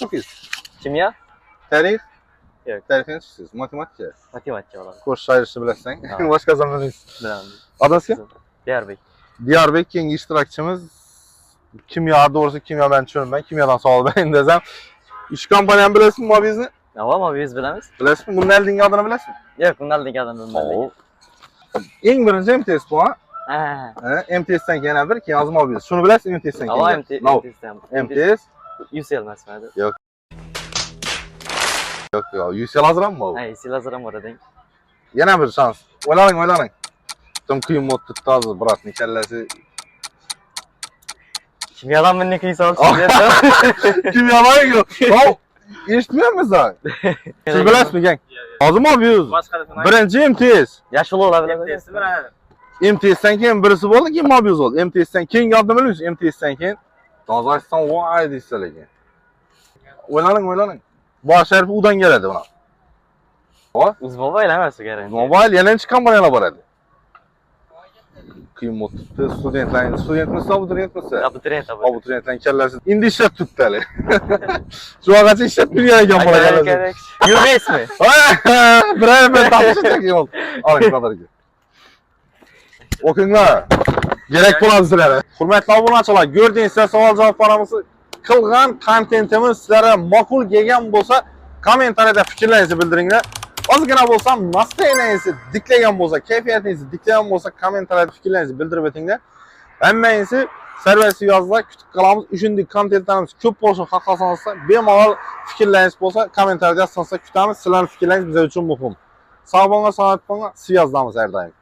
O'qiysiz? Kimyo? Tarix? Yo'q. Tarixdan chiqsiz. Matematika. Matematika bo'ladi. Qo'sh shoirni bilasizmi? Boshqa zamoningizda. Bilaman. Adasiga? Diyarbek. Diyarbek keyingi ishtirokchimiz kimyo, doğrusu kimyo ben tushunmayman. Kimyodan savol berayin desam, ish kompaniyani bilasizmi, Mobizni? Avval biz bilamiz. Bilasizmi? Bundan oldingi adini bilasizmi? Yo'q, bundan degadim bilmayman. Eng birinchi MTS bu, ha? Ha. MTSdan keyin bir, keyin hozir Mobiz. Shuni bilasizmi MTSdan keyin? Avval MTS. UCL emasmidi? Yo'q, UCL hozir ham bu. Ha, UCL hozir ham bor eding. Yana bir shans. O'ylaning. Tam qiyin bo'ldi, to'g'ri, bratni kallasi. Kimyodan meni qiyin savol Kimyodan yo'q. Eshitmayapmiz ha. Siz bilasizmi, gang? Hozir Mobiz. Birinchi MTS. Yashil olabilir. MTSdan keyin birisi bo'ldi, keyin Mobiz bo'ldi. MTSdan keyin yodni bilmaysiz, MTSdan keyin Qozog'iston voy deysiz lekin. O'ylaning. Bosh harfi udan keladi buni. Uzmobile emas kerak. Mobil yana necha kompaniyalar bor edi? Qiyin bo'libdi. Studentmisiz, abituriyentmisiz? Abituriyentlarning kallasi endi ishlab turibdi hali. Shu vaqtgacha ishlab turgan ekan bola kallasi. Yurmaysizmi? Biray ben topishacak yol. Oling qadariga. O'qinglar. Kerak bo'ladi sizlarga. Hurmatli obunachilar, ko'rdingizlar, savol-javob panamizni qilgan kontentimiz sizlarga ma'qul kelgan bo'lsa, kommentariyada fikrlaringizni bildiringlar. Ozgina bo'lsa, maslahatingizni diklagan bo'lsa, kayfiyatingizni diklagan bo'lsa, kommentariyada fikrlaringizni bildirib o'tinglar. Hammangizni servis yozda kutib qolamiz. Shunday kontentlarimiz ko'p bo'lsin, xohlasangiz, bemalol fikrlaringiz bo'lsa, kommentariyada yozsangiz kutamiz. Sizlarning fikrlaringiz biz uchun muhim. Sog' bo'linglar, salomat bo'linglar. Siz yozdamiz har doim.